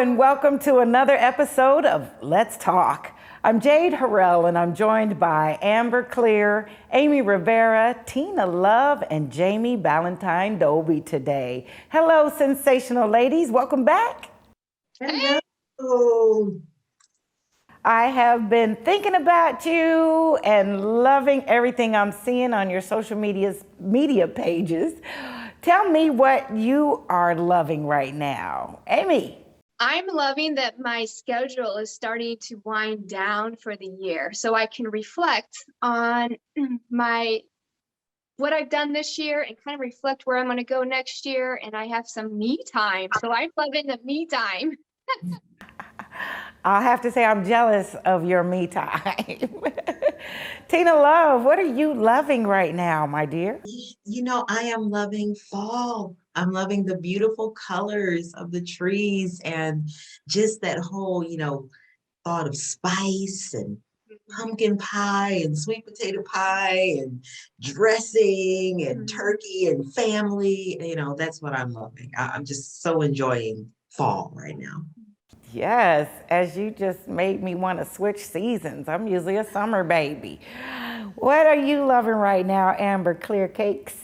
and welcome to another episode of Let's Talk. I'm Jade Harrell, and I'm joined by Amber Clear, Amy Rivera, Tina Love, and Jami Ballantyne Dolby today. Hello, sensational ladies. Welcome back. Hello. I have been thinking about you and loving everything I'm seeing on your social media pages. Tell me what you are loving right now. Amy. I'm loving that my schedule is starting to wind down for the year so I can reflect on what I've done this year and kind of reflect where I'm going to go next year, and I have some me time. So I'm loving the me time. I'll have to say I'm jealous of your me time. Tina Love, what are you loving right now, my dear? You know, I am loving fall. I'm loving the beautiful colors of the trees and just that whole, thought of spice and pumpkin pie and sweet potato pie and dressing and turkey and family. That's what I'm loving. I'm just so enjoying fall right now. Yes, as you just made me want to switch seasons. I'm usually a summer baby. What are you loving right now, Amber Clear Cakes?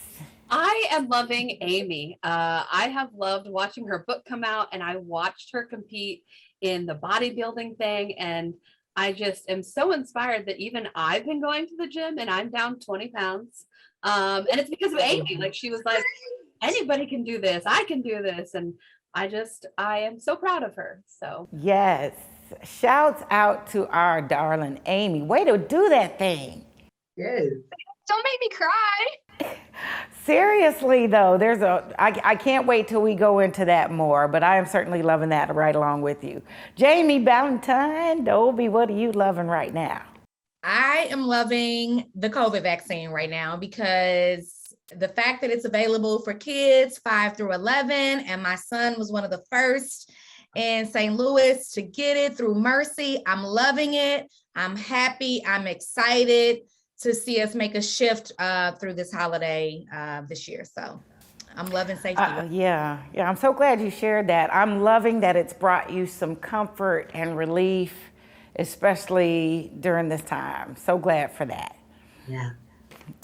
I am loving Amy. I have loved watching her book come out, and I watched her compete in the bodybuilding thing. And I just am so inspired that even I've been going to the gym and I'm down 20 pounds. And it's because of Amy. Like, she was like, anybody can do this. I can do this. And I am so proud of her. So yes, shouts out to our darling Amy. Way to do that thing. Yes. Don't make me cry. Seriously though, I can't wait till we go into that more, but I am certainly loving that right along with you. Jami Ballantyne Dolby, what are you loving right now? I am loving the COVID vaccine right now because the fact that it's available for kids 5 through 11, and my son was one of the first in St. Louis to get it through Mercy. I'm loving it. I'm happy. I'm excited to see us make a shift through this holiday this year. So I'm loving safety. Yeah, I'm so glad you shared that. I'm loving that it's brought you some comfort and relief, especially during this time. So glad for that. Yeah.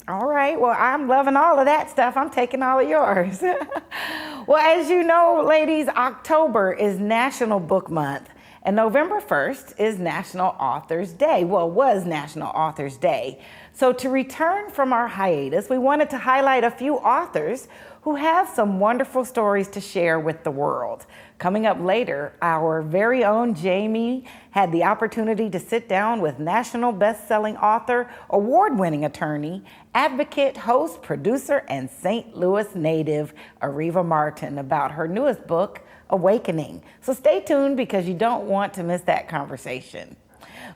All right. Well, I'm loving all of that stuff. I'm taking all of yours. Well, as you know, ladies, October is National Book Month, and November 1st is National Authors Day. Well, was National Authors Day. So to return from our hiatus, we wanted to highlight a few authors who have some wonderful stories to share with the world. Coming up later, our very own Jami had the opportunity to sit down with national best-selling author, award-winning attorney, advocate, host, producer, and St. Louis native Ariva Martin about her newest book, Awakening. So stay tuned because you don't want to miss that conversation.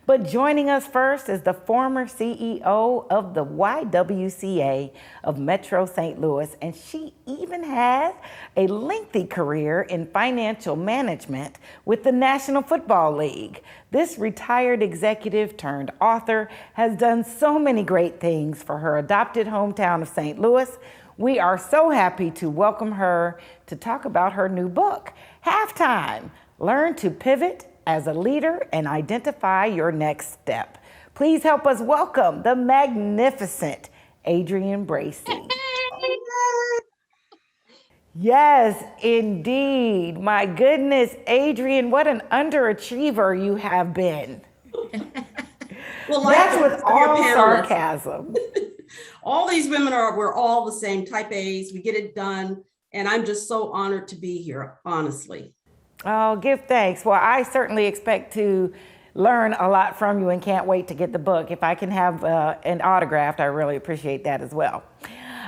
But joining us first is the former CEO of the YWCA of Metro St. Louis, and she even has a lengthy career in financial management with the National Football League. This retired executive turned author has done so many great things for her adopted hometown of St. Louis. We are so happy to welcome her to talk about her new book, Halftime: Learn to Pivot as a Leader and Identify Your Next Step. Please help us welcome the magnificent Adrian Bracy. Yes, indeed. My goodness, Adrian, what an underachiever you have been. Well, that's with all sarcasm. All these women we're all the same, type A's. We get it done. And I'm just so honored to be here, honestly. Oh, give thanks. Well, I certainly expect to learn a lot from you and can't wait to get the book. If I can have an autographed, I really appreciate that as well.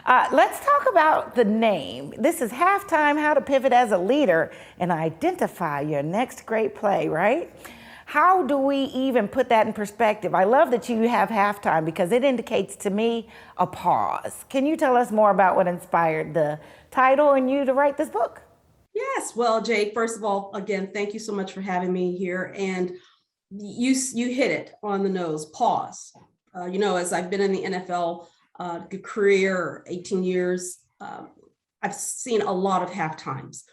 Let's talk about the name. This is Halftime: How to Pivot as a Leader and Identify Your Next Great Play, right? How do we even put that in perspective? I love that you have halftime because it indicates to me a pause. Can you tell us more about what inspired the title and you to write this book? Yes. Well, Jade, first of all, again, thank you so much for having me here. And you hit it on the nose, pause. As I've been in the NFL career, 18 years, I've seen a lot of halftimes.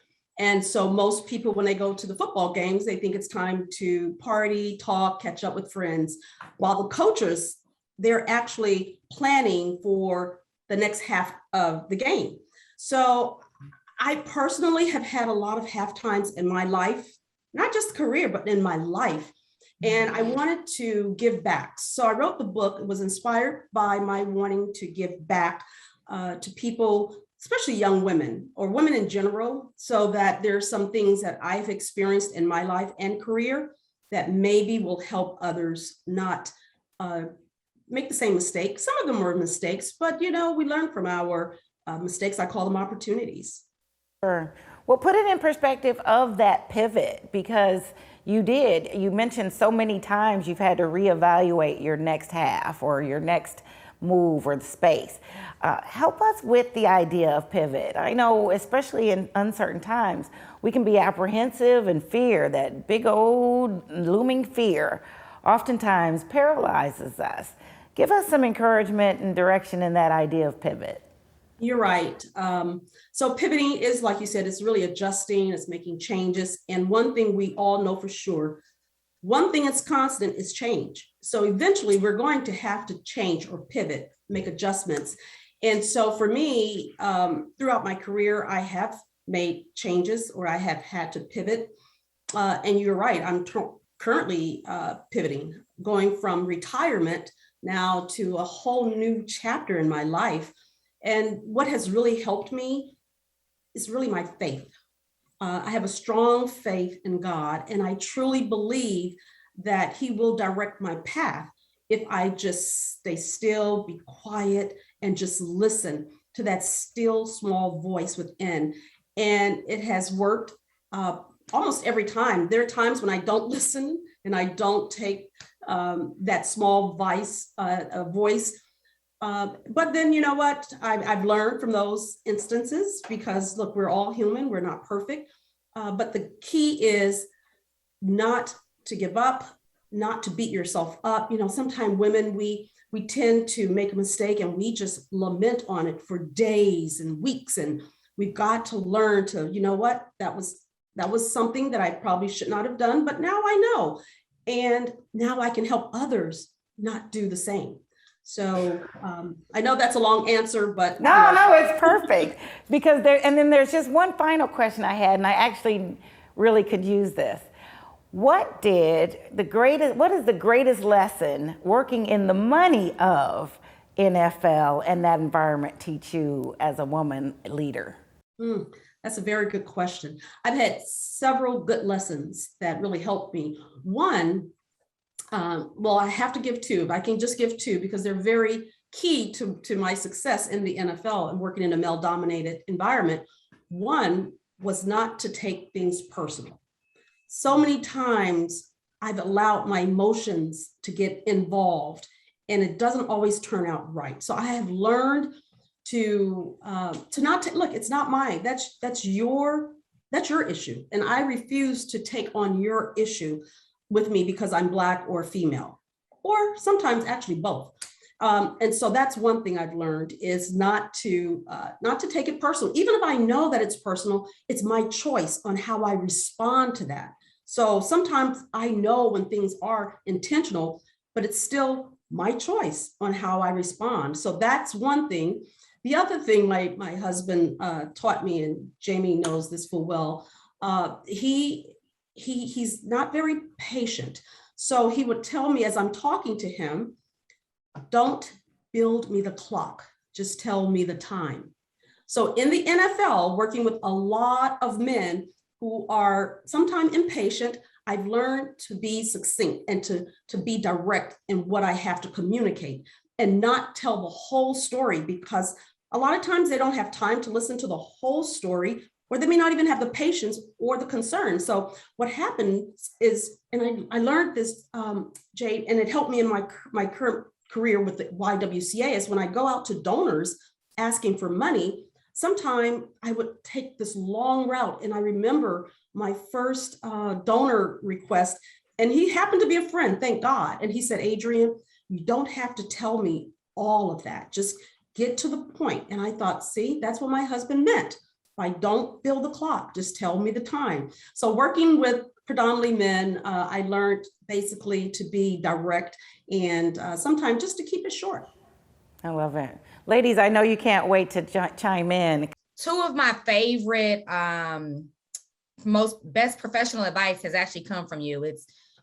And so most people, when they go to the football games, they think it's time to party, talk, catch up with friends, while the coaches, they're actually planning for the next half of the game. So I personally have had a lot of half times in my life, not just career, but in my life. And I wanted to give back. So I wrote the book. It was inspired by my wanting to give back to people, especially young women or women in general, so that there's some things that I've experienced in my life and career that maybe will help others not make the same mistakes. Some of them were mistakes, but we learn from our mistakes. I call them opportunities. Sure. Well, put it in perspective of that pivot, because you mentioned so many times you've had to reevaluate your next half or your next move or the space. Help us with the idea of pivot. I know, especially in uncertain times, we can be apprehensive and fear. That big old looming fear oftentimes paralyzes us. Give us some encouragement and direction in that idea of pivot. You're right. So pivoting is, like you said, it's really adjusting, it's making changes. And one thing we all know for sure, one thing that's constant is change. So eventually we're going to have to change or pivot, make adjustments. And so for me, throughout my career, I have made changes or I have had to pivot. And you're right, I'm currently pivoting, going from retirement now to a whole new chapter in my life. And what has really helped me is really my faith. I have a strong faith in God, and I truly believe that He will direct my path if I just stay still, be quiet, and just listen to that still small voice within. And it has worked almost every time. There are times when I don't listen and I don't take that small voice. But then, you know what? I've learned from those instances, because look, we're all human, we're not perfect. But the key is not to give up, not to beat yourself up. Sometimes women, we tend to make a mistake and we just lament on it for days and weeks. And we've got to learn to, you know what, that was something that I probably should not have done, but now I know. And now I can help others not do the same. So I know that's a long answer, but no, it's perfect. Because there's just one final question I had, and I actually really could use this. What is the greatest lesson working in the money of NFL and that environment teach you as a woman leader? That's a very good question. I've had several good lessons that really helped me. One, well, I have to give two. If I can just give two, because they're very key to my success in the NFL and working in a male-dominated environment. One was not to take things personal. So many times I've allowed my emotions to get involved, and it doesn't always turn out right. So I have learned to not look, it's not mine. That's your issue, and I refuse to take on your issue with me because I'm Black or female, or sometimes actually both. And so that's one thing I've learned, is not to take it personal. Even if I know that it's personal, it's my choice on how I respond to that. So sometimes I know when things are intentional, but it's still my choice on how I respond. So that's one thing. The other thing my husband taught me, and Jami knows this full well, he's not very patient. So he would tell me as I'm talking to him, don't build me the clock, just tell me the time. So in the NFL, working with a lot of men who are sometimes impatient, I've learned to be succinct and to be direct in what I have to communicate and not tell the whole story, because a lot of times they don't have time to listen to the whole story, or they may not even have the patience or the concern. So what happens is, and I learned this, Jade, and it helped me in my current career with the YWCA, is when I go out to donors asking for money, sometimes I would take this long route. And I remember my first donor request, and he happened to be a friend, thank God. And he said, Adrian, you don't have to tell me all of that. Just get to the point. And I thought, see, that's what my husband meant. I don't feel the clock, just tell me the time. So working with predominantly men, I learned basically to be direct and sometimes just to keep it short. I love it. Ladies, I know you can't wait to chime in. Two of my favorite, most best professional advice has actually come from you.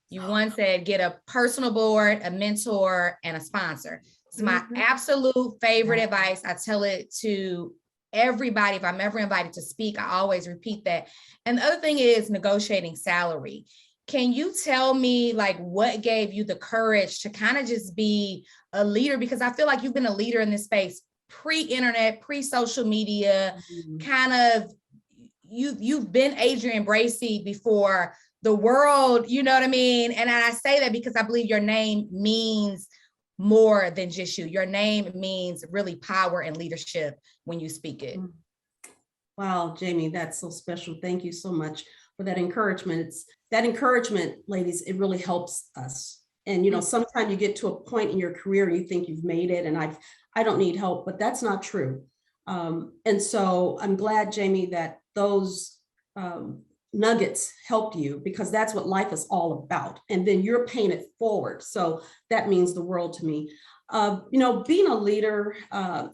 You once said, get a personal board, a mentor, and a sponsor. It's my absolute favorite advice. I tell it to everybody. If I'm ever invited to speak, I always repeat that. And the other thing is negotiating salary. Can you tell me like what gave you the courage to kind of just be a leader? Because I feel like you've been a leader in this space pre-internet, pre-social media, kind of, you've been Adrian Bracy before the world, you know what I mean? And I say that because I believe your name means more than just you. Your name means really power and leadership when you speak it. Wow, Jami, that's so special. Thank you so much for that encouragement. It's that encouragement, ladies, it really helps us. And, you know, sometimes you get to a point in your career and you think you've made it and I don't need help, but that's not true. And so I'm glad, Jami, that those nuggets helped you, because that's what life is all about. And then you're paying it forward. So that means the world to me. You know, being a leader,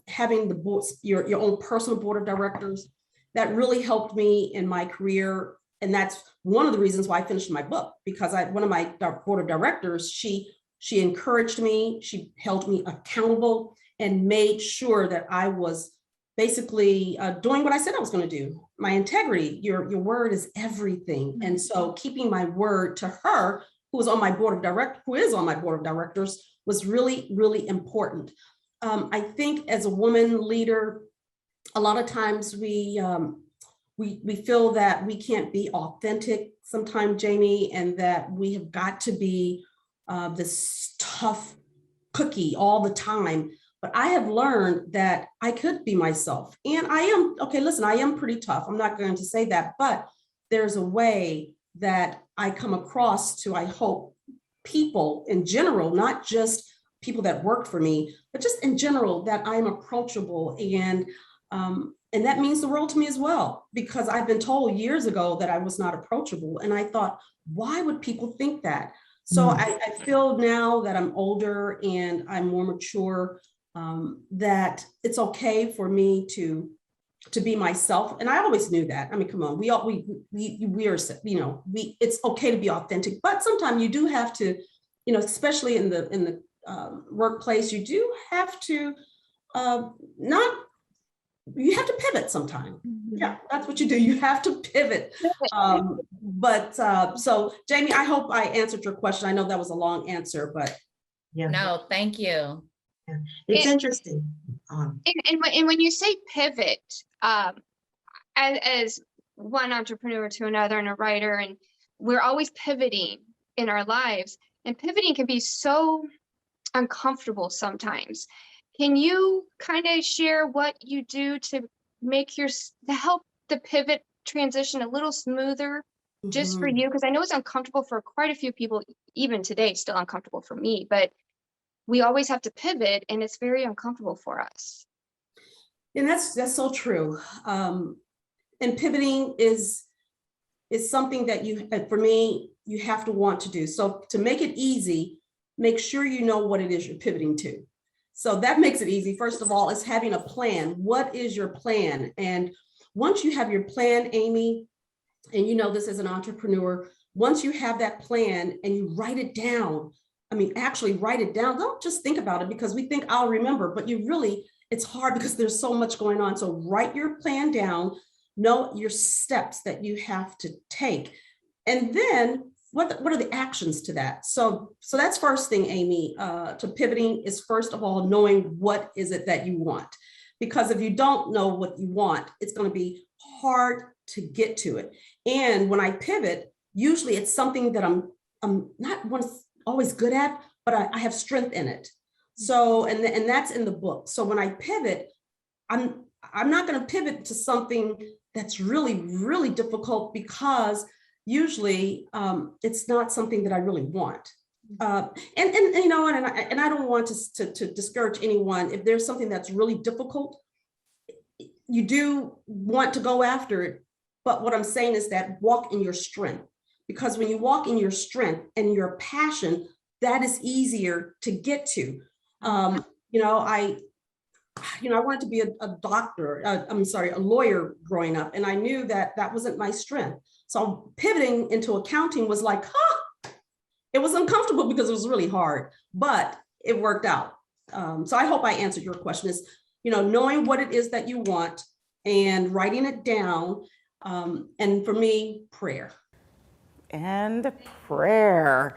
having the board, your own personal board of directors, that really helped me in my career. And that's one of the reasons why I finished my book, because one of my board of directors, she encouraged me, she held me accountable and made sure that I was basically doing what I said I was going to do. My integrity, your word is everything. And so keeping my word to her, who is on my board of directors, was really, really important. I think as a woman leader, a lot of times we feel that we can't be authentic sometimes, Jami, and that we have got to be this tough cookie all the time. But I have learned that I could be myself. And I am, okay, listen, I am pretty tough. I'm not going to say that, but there's a way that I come across to, I hope, people in general, not just people that work for me, but just in general, that I'm approachable. And that means the world to me as well, because I've been told years ago that I was not approachable. And I thought, why would people think that? So I feel now that I'm older and I'm more mature, that it's okay for me to be myself. And I always knew that. I mean, come on, we are, you know, it's okay to be authentic, but sometimes you do have to, you know, especially in the workplace, you do have to you have to pivot sometime. Yeah, that's what you do. You have to pivot. So Jami, I hope I answered your question. I know that was a long answer, but. Yeah. No, thank you. Yeah. It's interesting. And when you say pivot, as one entrepreneur to another and a writer, and we're always pivoting in our lives, and pivoting can be so uncomfortable sometimes. Can you kind of share what you do to make to help the pivot transition a little smoother just for you? Because I know it's uncomfortable for quite a few people, even today, it's still uncomfortable for me, but we always have to pivot and it's very uncomfortable for us. And that's so true. And pivoting is something that for me, you have to want to do. So to make it easy, make sure you know what it is you're pivoting to. So that makes it easy. First of all, is having a plan. What is your plan? And once you have your plan, Amy, and you know this as an entrepreneur, once you have that plan and you write it down, I mean, actually write it down. Don't just think about it because we think I'll remember, but it's hard because there's so much going on. So write your plan down, know your steps that you have to take. And then what are the actions to that? So that's first thing, Amy, to pivoting is first of all, knowing what is it that you want. Because if you don't know what you want, it's going to be hard to get to it. And when I pivot, usually it's something that I'm not always good at, but I have strength in it. So, and that's in the book. So when I pivot, I'm not going to pivot to something that's really, really difficult because usually it's not something that I really want. And you know, and I don't want to discourage anyone. If there's something that's really difficult, you do want to go after it. But what I'm saying is that walk in your strength, because when you walk in your strength and your passion, that is easier to get to. I wanted to be a doctor, a lawyer growing up, and I knew that that wasn't my strength. So pivoting into accounting was like, it was uncomfortable because it was really hard, but it worked out. So I hope I answered your question, is, knowing what it is that you want and writing it down. And for me, prayer. And prayer.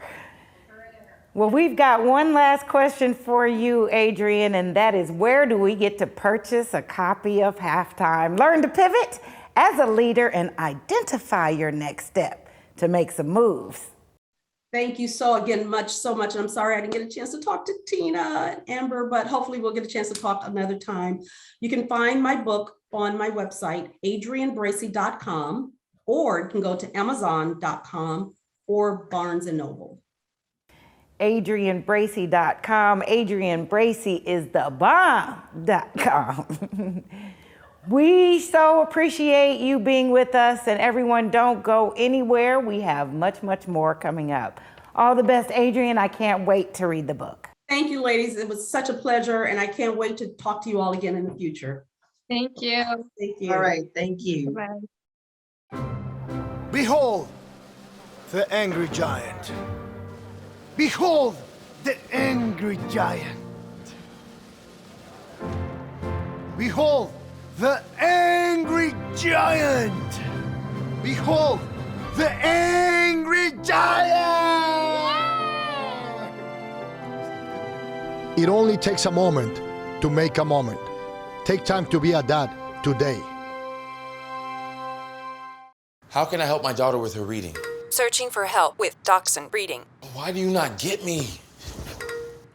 Well, we've got one last question for you, Adrian, and that is, where do we get to purchase a copy of Halftime? Learn to pivot as a leader and identify your next step to make some moves. Thank you so much. And I'm sorry I didn't get a chance to talk to Tina and Amber, but hopefully we'll get a chance to talk another time. You can find my book on my website, adrianbracy.com, or you can go to amazon.com or Barnes & Noble. AdrianBracy.com. Adrian Bracy is the bomb.com. We so appreciate you being with us, and everyone, don't go anywhere. We have much, much more coming up. All the best, Adrian. I can't wait to read the book. Thank you, ladies. It was such a pleasure, and I can't wait to talk to you all again in the future. Thank you. Thank you. All right, thank you. Bye. Behold, the angry giant. Behold, the angry giant. Behold, the angry giant. Behold, the angry giant. It only takes a moment to make a moment. Take time to be a dad today. How can I help my daughter with her reading? Searching for help with Dachshund breeding. Why do you not get me?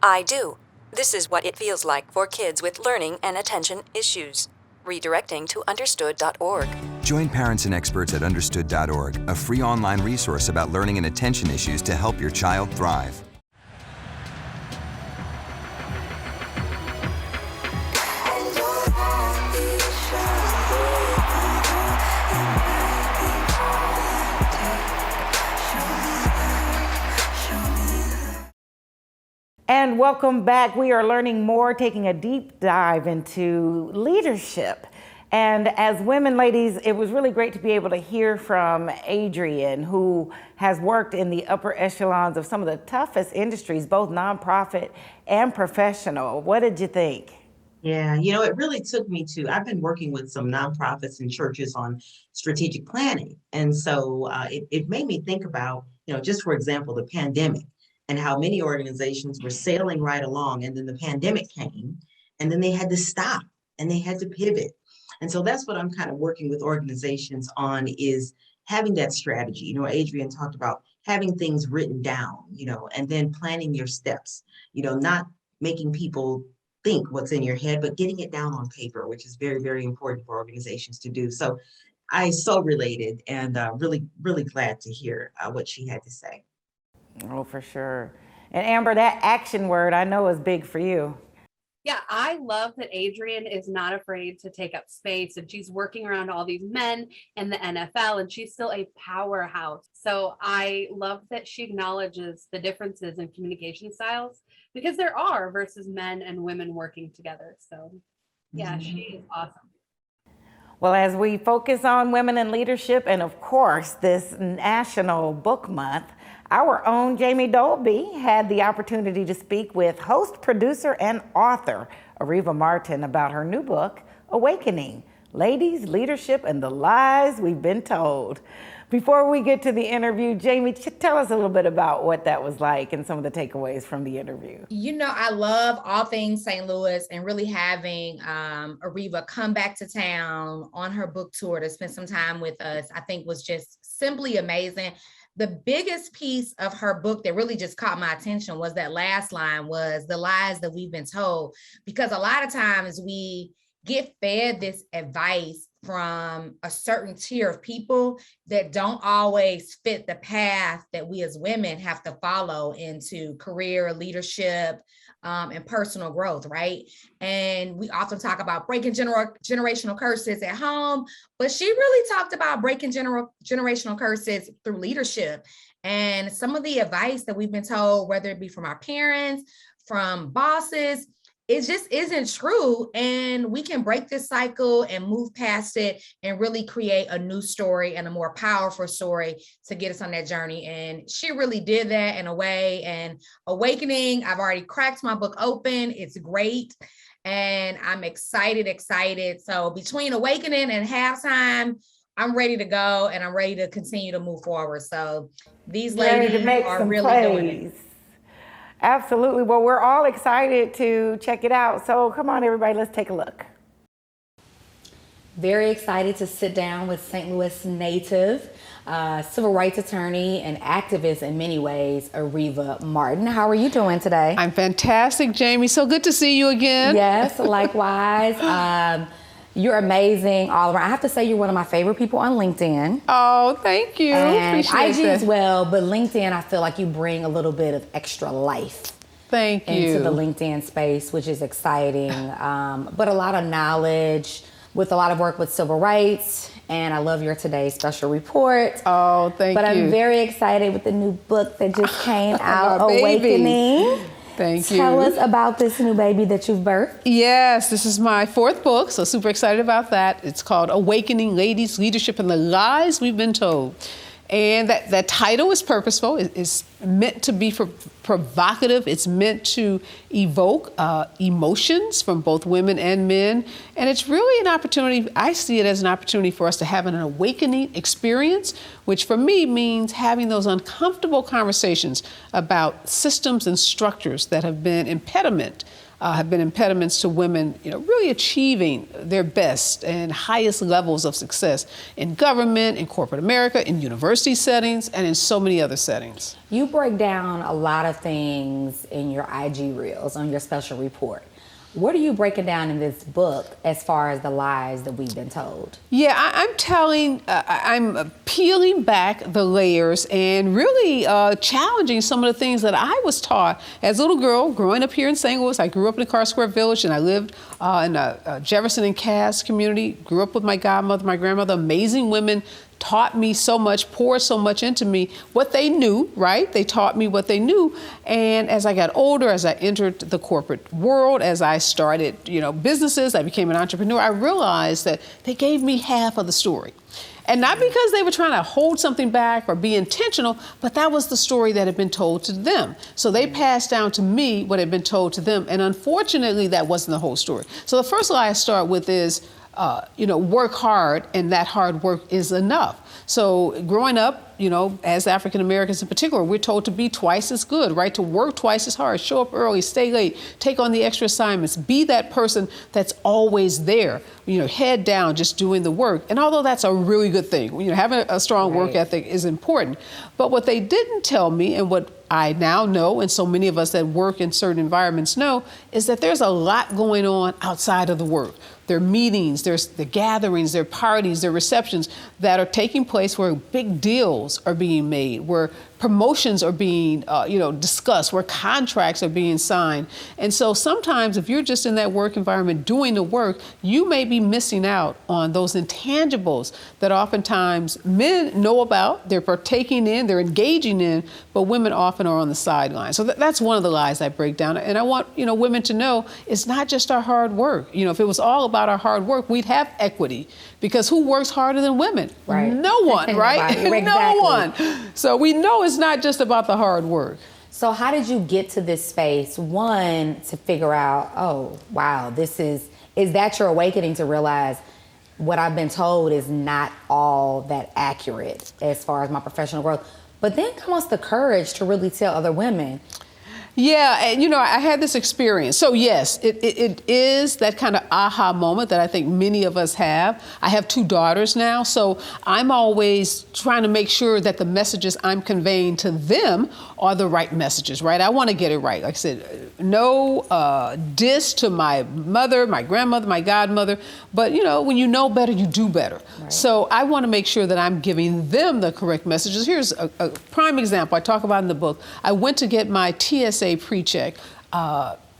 I do. This is what it feels like for kids with learning and attention issues. Redirecting to understood.org. Join parents and experts at understood.org, a free online resource about learning and attention issues to help your child thrive. And welcome back. We are learning more, taking a deep dive into leadership. And as women, ladies, it was really great to be able to hear from Adrian, who has worked in the upper echelons of some of the toughest industries, both nonprofit and professional. What did you think? Yeah, it really took me to, I've been working with some nonprofits and churches on strategic planning. And so it made me think about, just for example, the pandemic, and how many organizations were sailing right along, and then the pandemic came, and then they had to stop and they had to pivot. And so that's what I'm kind of working with organizations on, is having that strategy. Adrian talked about having things written down, and then planning your steps, not making people think what's in your head, but getting it down on paper, which is very, very important for organizations to do. So I so related, and really, really glad to hear what she had to say. Oh, for sure. And Amber, that action word I know is big for you. Yeah, I love that Adrian is not afraid to take up space, and she's working around all these men in the NFL, and she's still a powerhouse. So I love that she acknowledges the differences in communication styles, because there are, versus men and women working together. So yeah, she is awesome. Well, as we focus on women in leadership, and of course, this National Book Month, our own Jami Dolby had the opportunity to speak with host, producer, and author Ariva Martin about her new book, Awakening: Ladies, Leadership, and the Lies We've Been Told. Before we get to the interview, Jami, tell us a little bit about what that was like and some of the takeaways from the interview. I love all things St. Louis, and really having Ariva come back to town on her book tour to spend some time with us, I think was just simply amazing. The biggest piece of her book that really just caught my attention was that last line, was the lies that we've been told. Because a lot of times we get fed this advice from a certain tier of people that don't always fit the path that we as women have to follow into career, leadership, and personal growth, right? And we often talk about breaking generational curses at home, but she really talked about breaking generational curses through leadership. And some of the advice that we've been told, whether it be from our parents, from bosses, it just isn't true. And we can break this cycle and move past it and really create a new story and a more powerful story to get us on that journey. And she really did that in a way. And Awakening, I've already cracked my book open. It's great. And I'm excited. So between Awakening and Halftime, I'm ready to go and I'm ready to continue to move forward. So these ladies are really doing it. Absolutely. Well, we're all excited to check it out. So come on, everybody, let's take a look. Very excited to sit down with St. Louis native, civil rights attorney and activist in many ways, Ariva Martin. How are you doing today? I'm fantastic, Jami. So good to see you again. Yes, likewise. You're amazing all around. I have to say you're one of my favorite people on LinkedIn. Oh, thank you. And Appreciate IG that. as well, but LinkedIn, I feel like you bring a little bit of extra life. Thank you. Into the LinkedIn space, which is exciting. But a lot of knowledge with a lot of work with civil rights. And I love your today's special report. Oh, thank you. But I'm very excited with the new book that just came out, My baby. Awakening. Thank you. Tell us about this new baby that you've birthed. Yes, this is my 4th book, so super excited about that. It's called Awakening Ladies, Leadership, and the Lies We've Been Told. And that title is purposeful. It's meant to be provocative. It's meant to evoke emotions from both women and men. And it's really an opportunity, I see it as an opportunity for us to have an awakening experience, which for me means having those uncomfortable conversations about systems and structures that have been impediments to women, really achieving their best and highest levels of success in government, in corporate America, in university settings, and in so many other settings. You break down a lot of things in your IG reels on your special report. What are you breaking down in this book as far as the lies that we've been told? Yeah, I'm peeling back the layers and really challenging some of the things that I was taught as a little girl growing up here in St. Louis. I grew up in the Carr Square Village and I lived in a Jefferson and Cass community, grew up with my godmother, my grandmother, amazing women, taught me so much, poured so much into me, what they knew, right? They taught me what they knew. And as I got older, as I entered the corporate world, as I started, businesses, I became an entrepreneur, I realized that they gave me half of the story. And not because they were trying to hold something back or be intentional, but that was the story that had been told to them. So they passed down to me what had been told to them. And unfortunately, that wasn't the whole story. So the first lie I start with is, work hard, and that hard work is enough. So growing up, as African Americans in particular, we're told to be twice as good, right? To work twice as hard, show up early, stay late, take on the extra assignments, be that person that's always there, head down, just doing the work. And although that's a really good thing, having a strong work ethic is important. But what they didn't tell me, and what I now know, and so many of us that work in certain environments know, is that there's a lot going on outside of the work. There are meetings, there's the gatherings, there are parties, there are receptions that are taking place where big deals are being made, where promotions are being, discussed, where contracts are being signed. And so sometimes if you're just in that work environment doing the work, you may be missing out on those intangibles that oftentimes men know about, they're partaking in, they're engaging in, but women often are on the sidelines. So that's one of the lies I break down. And I want, women to know it's not just our hard work. If it was all about our hard work, we'd have equity, because who works harder than women? Right. No one, right? Exactly. No one. So we know it's not just about the hard work. So how did you get to this space? One, to figure out, oh, wow, is that your awakening to realize what I've been told is not all that accurate as far as my professional growth? But then comes the courage to really tell other women. Yeah, and I had this experience. So yes, it is that kind of aha moment that I think many of us have. I have 2 daughters now, so I'm always trying to make sure that the messages I'm conveying to them are the right messages, right? I want to get it right. Like I said, no diss to my mother, my grandmother, my godmother, but when you know better, you do better. Right. So I want to make sure that I'm giving them the correct messages. Here's a prime example I talk about in the book. I went to get my TSA pre-check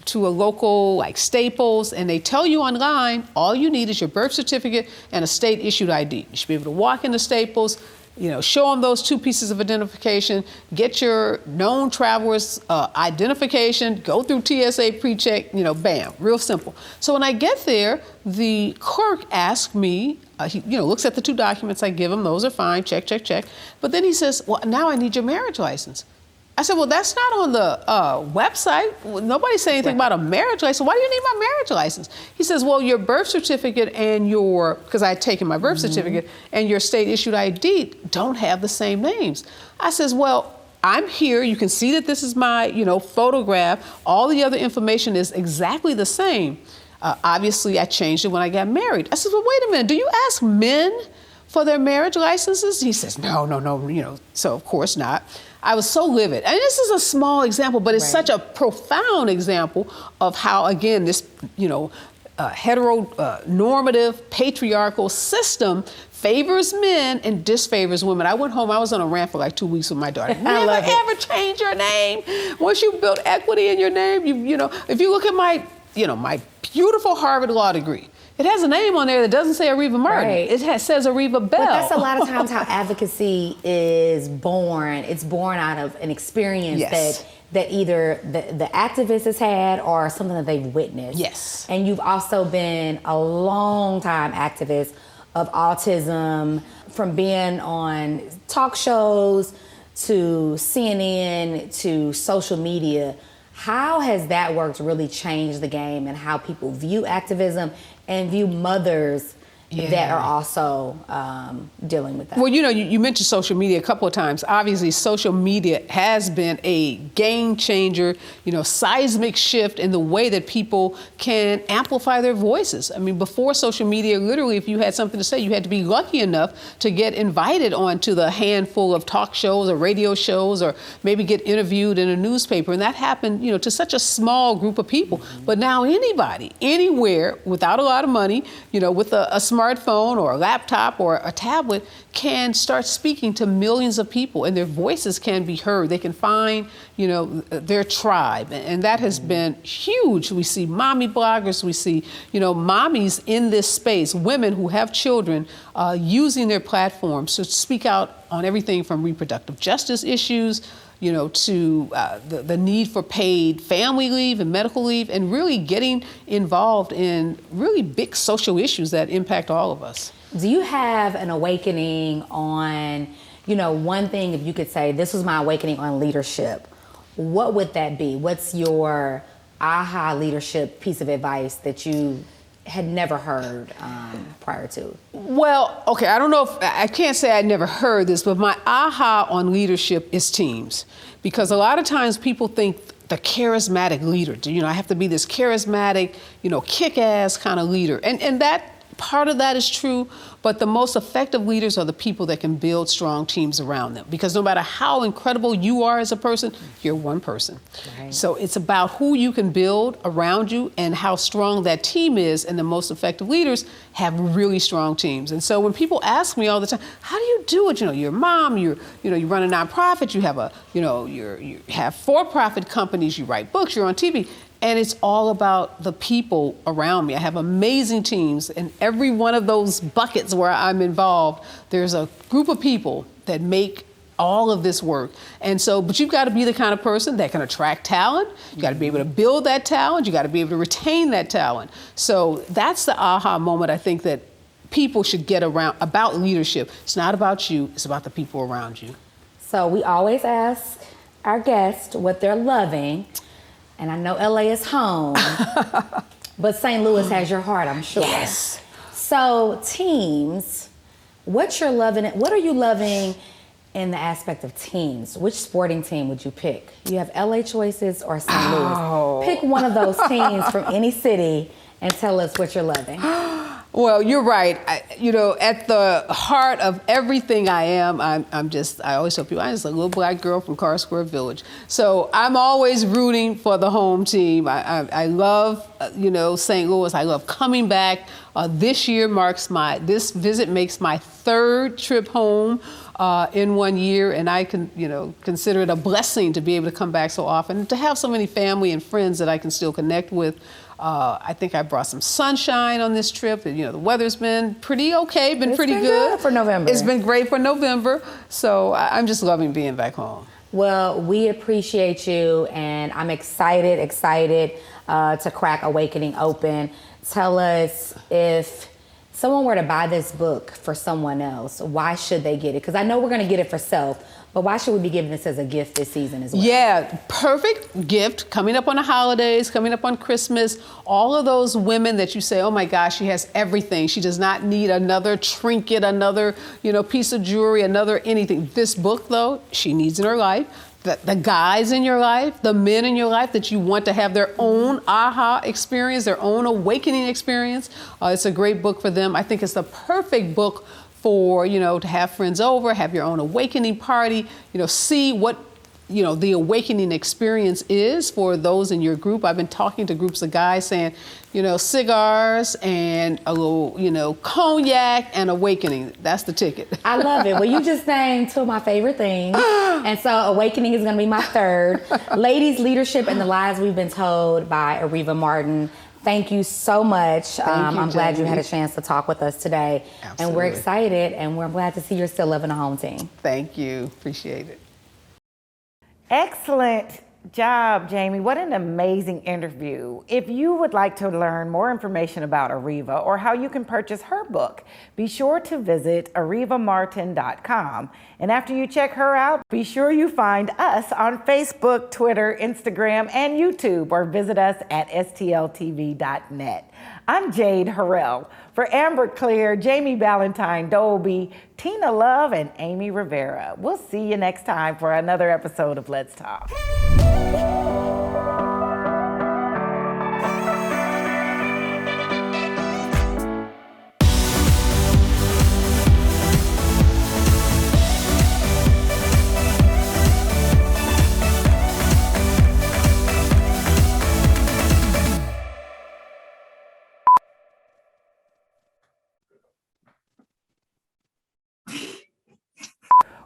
to a local like Staples, and they tell you online, all you need is your birth certificate and a state issued ID. You should be able to walk into Staples, show them those 2 pieces of identification, get your known traveler's identification, go through TSA pre-check, bam, real simple. So when I get there, the clerk asks me, he looks at the 2 documents I give him, those are fine, check. But then he says, well, now I need your marriage license. I said, well, that's not on the website. Nobody's saying anything about a marriage license. Why do you need my marriage license? He says, well, your birth certificate and because I had taken my birth certificate and your state issued ID don't have the same names. I says, well, I'm here. You can see that this is my, photograph. All the other information is exactly the same. Obviously, I changed it when I got married. I said, well, wait a minute. Do you ask men for their marriage licenses? He says, no, so of course not. I was so livid. And this is a small example, but it's such a profound example of how, again, this, heteronormative, patriarchal system favors men and disfavors women. I went home, I was on a rant for like 2 weeks with my daughter. Never ever change your name. Once you build equity in your name, if you look at my beautiful Harvard Law degree, it has a name on there that doesn't say Ariva Martin. Right. It says Ariva Bell. But that's a lot of times how advocacy is born. It's born out of an experience that either the activist has had or something that they've witnessed. Yes. And you've also been a long time activist of autism, from being on talk shows to CNN to social media. How has that work to really change the game and how people view activism and view mothers that are also dealing with that? Well, you mentioned social media a couple of times. Obviously, social media has been a game changer, seismic shift in the way that people can amplify their voices. I mean, before social media, literally, if you had something to say, you had to be lucky enough to get invited onto the handful of talk shows or radio shows, or maybe get interviewed in a newspaper. And that happened, to such a small group of people. But now anybody, anywhere, without a lot of money, with a smartphone or a laptop or a tablet, can start speaking to millions of people, and their voices can be heard. They can find, their tribe, and that has been huge. We see mommy bloggers, we see, mommies in this space, women who have children, using their platforms to speak out on everything from reproductive justice issues, to the need for paid family leave and medical leave, and really getting involved in really big social issues that impact all of us. Do you have an awakening on, one thing, if you could say, this was my awakening on leadership, what would that be? What's your aha leadership piece of advice that you had never heard prior to? Well, okay, I don't know if, I can't say I never heard this, but my aha on leadership is teams. Because a lot of times people think the charismatic leader, I have to be this charismatic, kick-ass kind of leader. And that, part of that is true, but the most effective leaders are the people that can build strong teams around them. Because no matter how incredible you are as a person, you're one person. Right. So it's about who you can build around you and how strong that team is, and the most effective leaders have really strong teams. And so when people ask me all the time, how do you do it? You're a mom, you run a nonprofit, you have you have for-profit companies, you write books, you're on TV. And it's all about the people around me. I have amazing teams, and every one of those buckets where I'm involved, there's a group of people that make all of this work. And so, but you've got to be the kind of person that can attract talent. You got to be able to build that talent. You got to be able to retain that talent. So that's the aha moment I think that people should get around about leadership. It's not about you, it's about the people around you. So we always ask our guests what they're loving. And I know LA is home, but St. Louis has your heart, I'm sure. Yes. So teams, what are you loving in the aspect of teams? Which sporting team would you pick? You have LA choices or St. Louis. Pick one of those teams from any city and tell us what you're loving. Well, you're right. At the heart of everything I am, I always tell people, I'm just a little black girl from Car Square Village. So I'm always rooting for the home team. I love, St. Louis. I love coming back. This visit makes my third trip home. in 1 year, and I can, consider it a blessing to be able to come back so often and to have so many family and friends that I can still connect with. I think I brought some sunshine on this trip. The weather's been pretty okay, It's pretty been good for November. It's been great for November, so I'm just loving being back home. Well, we appreciate you, and I'm excited to crack Awakening open. Tell us, if someone were to buy this book for someone else, why should they get it? Because I know we're going to get it for self, but why should we be giving this as a gift this season as well? Yeah, perfect gift coming up on the holidays, coming up on Christmas. All of those women that you say, oh my gosh, she has everything. She does not need another trinket, another piece of jewelry, another anything. This book, though, she needs in her life. The guys in your life, the men in your life that you want to have their own aha experience, their own awakening experience. It's a great book for them. I think it's the perfect book for, to have friends over, have your own awakening party, see what, the awakening experience is for those in your group. I've been talking to groups of guys saying, cigars and a little, cognac and awakening. That's the ticket. I love it. Well, you just named two of my favorite things. And so Awakening is going to be my third. Ladies, Leadership, and the Lies We've Been Told by Ariva Martin. Thank you so much. I'm glad you had a chance to talk with us today. Absolutely. And we're excited, and we're glad to see you're still loving the home team. Thank you. Appreciate it. Excellent job, Jami. What an amazing interview. If you would like to learn more information about Ariva or how you can purchase her book, be sure to visit arivamartin.com. And after you check her out, be sure you find us on Facebook, Twitter, Instagram, and YouTube, or visit us at stltv.net. I'm Jade Harrell. For Amber Clear, Jamie Ballantyne Dolby, Tina Love, and Amy Rivera. We'll see you next time for another episode of Let's Talk.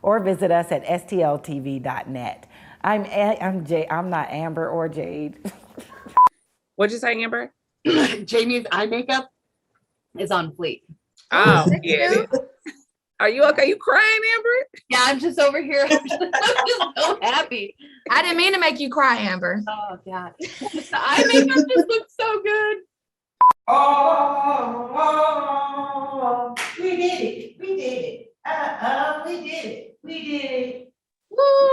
Or visit us at stltv.net. I'm not Amber or Jade. What'd you say, Amber? Jamie's eye makeup is on fleek. Oh, yeah. Are you okay? You crying, Amber? Yeah, I'm just over here. I'm just so happy. I didn't mean to make you cry, Amber. Oh, God. The eye makeup just looks so good. Oh, we did it. We did it. We did it. We did it. Woo!